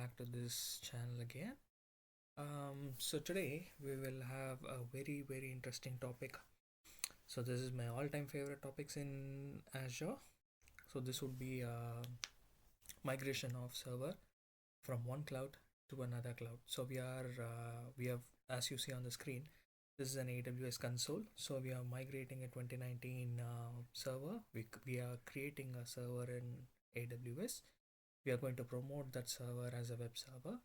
back to this channel again. So today we will have a very interesting topic. So this is my all-time favorite topics in Azure. So this would be migration of server from one cloud to another cloud. So we have, as you see on the screen, this is an AWS console. So we are migrating a 2019 server. We are creating a server in AWS. We are going to promote that server as a web server,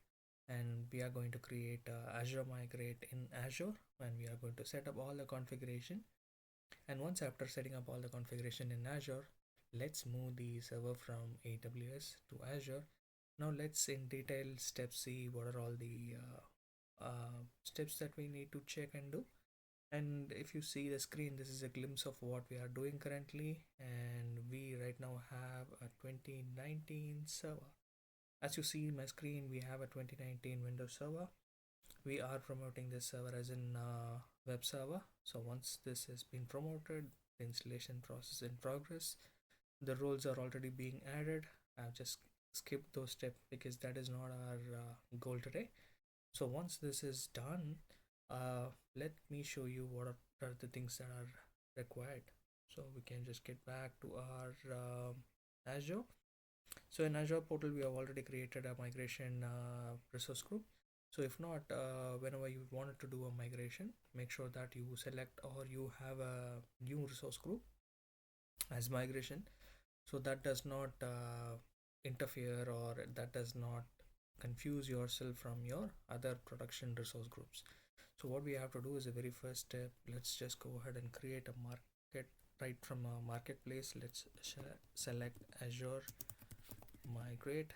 and we are going to create Azure Migrate in Azure, and we are going to set up all the configuration. And once after setting up all the configuration in Azure, let's move the server from AWS to Azure. Now let's in detail steps see what are all the steps that we need to check and do. And if you see the screen, this is a glimpse of what we are doing currently, and we right now have a 2019 server. As you see in my screen, we have a 2019 Windows server. We are promoting this server as in web server. So once this has been promoted, the installation process in progress, the roles are already being added. I've just skipped those steps because that is not our goal today. So once this is done, let me show you what are the things that are required. So we can just get back to our Azure. So in Azure portal, we have already created a migration resource group. So if not, whenever you wanted to do a migration, make sure that you select or you have a new resource group as migration. So that does not interfere, or that does not confuse yourself from your other production resource groups. So what we have to do is the very first step. Let's just go ahead and create a market right from a marketplace. Let's select Azure Migrate.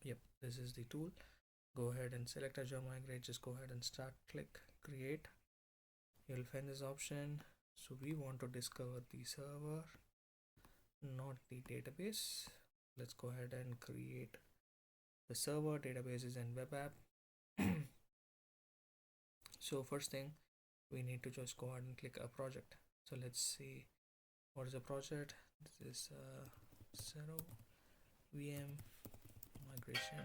Yep, this is the tool. Go ahead and select Azure Migrate. Just go ahead and start, click create. You'll find this option. So we want to discover the server, not the database. Let's go ahead and create the server. Database is in web app. So first thing, we need to just go ahead and click a project. So let's see what is a project. This is Zero VM migration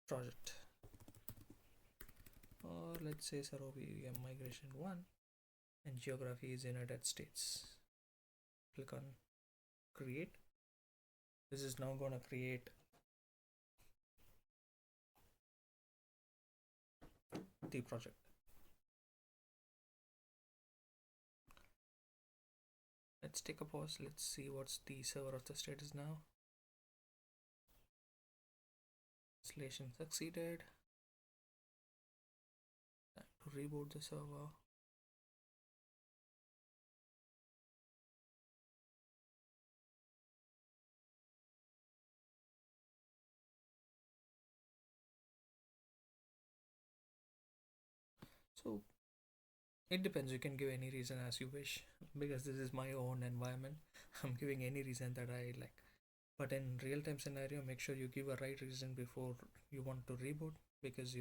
project, or let's say Zero VM migration 1, and geography is United States. Click on create. This is now going to create the project. Let's take a pause. Let's see what's the server of the status now. Installation succeeded. Time to reboot the server. So it depends. You can give any reason as you wish, because this is my own environment. I'm giving any reason that I like. But in real-time scenario, make sure you give a right reason before you want to reboot, because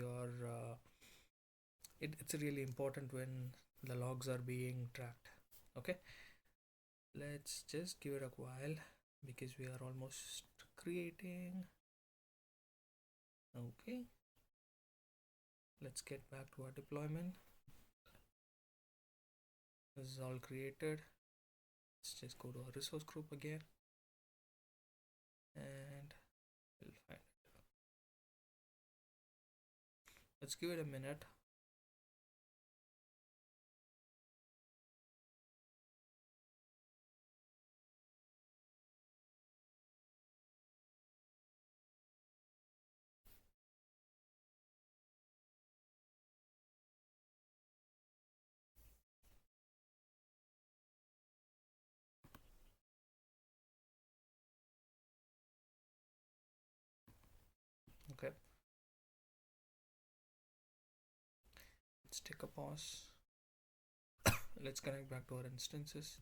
it's really important when the logs are being tracked. Okay, let's just give it a while because we are almost creating. Okay, let's get back to our deployment. This is all created. Let's just go to our resource group again, and we'll find it. Let's give it a minute. Okay, let's take a pause. Let's connect back to our instances.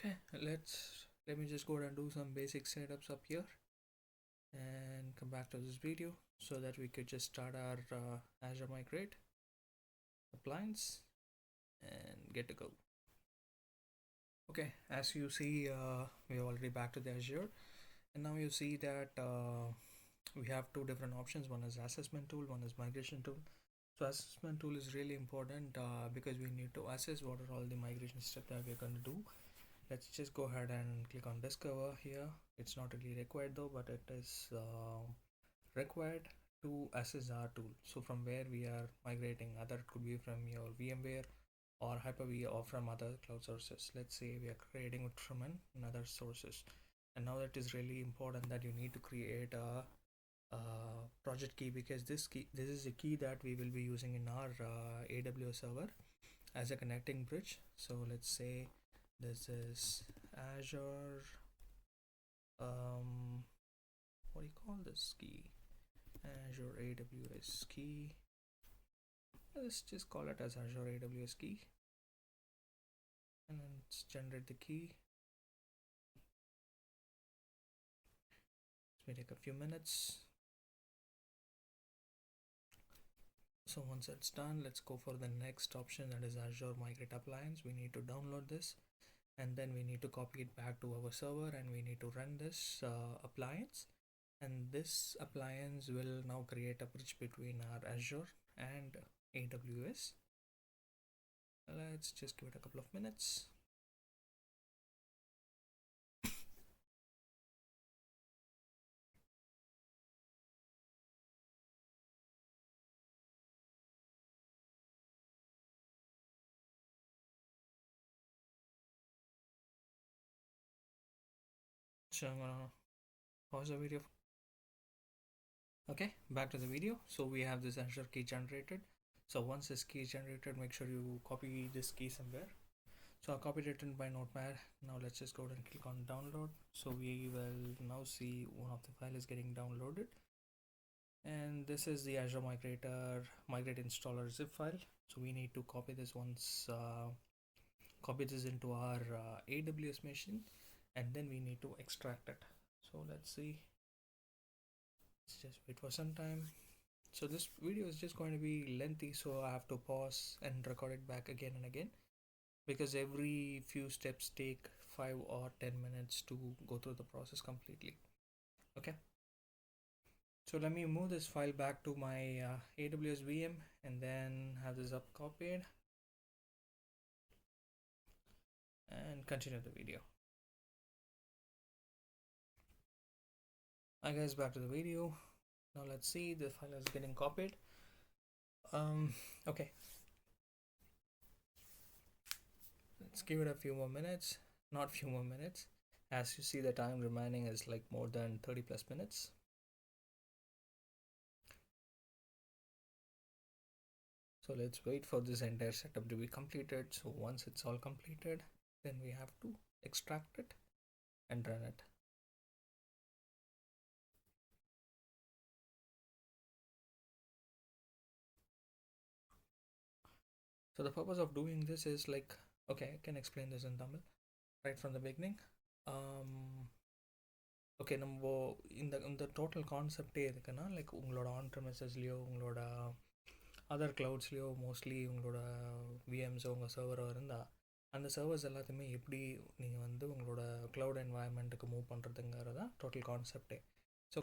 Okay, let me just go ahead and do some basic setups up here and come back to this video so that we could just start our Azure Migrate appliance and get to go. Okay, as you see, we're already back to the Azure, and now you see that we have two different options. One is assessment tool, one is migration tool. So assessment tool is really important because we need to assess what are all the migration steps that we're going to do. Let's just go ahead and click on discover here. It's not really required though, but it is required to assess our tool. So from where we are migrating, either it could be from your VMware or Hyper-V or from other cloud sources. Let's say we are creating it from another sources, and now it is really important that you need to create a project key, because this is a key that we will be using in our AWS server as a connecting bridge. So let's say this is Azure what do you call this key? Azure AWS key. Let's just call it as Azure AWS key, and then let's generate the key. This may take a few minutes. So once it's done, let's go for the next option, that is Azure Migrate appliance. We need to download this, and then we need to copy it back to our server, and we need to run this appliance, and this appliance will now create a bridge between our Azure and AWS. Let's just give it a couple of minutes. So I'm gonna pause the video. Okay, back to the video. So we have this Azure key generated. So once this key is generated, make sure you copy this key somewhere. So I copied it in my notepad. Now let's just go ahead and click on download. So we will now see one of the file is getting downloaded, and this is the Azure Migrate installer zip file. So we need to copy this copy this into our AWS machine, and then we need to extract it. So let's see. Let's just wait for some time. So this video is just going to be lengthy, so I have to pause and record it back again and again, because every few steps take 5 or 10 minutes to go through the process completely. Okay, so let me move this file back to my AWS VM and then have this up copied and continue the video. Hi guys, back to the video. Now let's see, the file is getting copied. Okay, let's give it a few more minutes. Not few more minutes, as you see the time remaining is like more than 30 plus minutes. So let's wait for this entire setup to be completed. So once it's all completed, then we have to extract it and run it. So the purpose of doing this is like, okay, I can explain this in Tamil right from the beginning. Okay, நம்ம இந்த total கான்செப்டே எதுக்குன்னா, like உங்களோட on ப்ரெமிசஸ்லேயோ உங்களோட other க்ளவுட்ஸ்லேயோ mostly உங்களோட விஎம்ஸோ உங்கள் சர்வரோ இருந்தால், அந்த சர்வர்ஸ் எல்லாத்தையுமே எப்படி நீங்கள் வந்து உங்களோட க்ளவுட் என்வாயன்மெண்ட்டுக்கு மூவ் பண்ணுறதுங்கிறது தான் டோட்டல் கான்செப்டே. ஸோ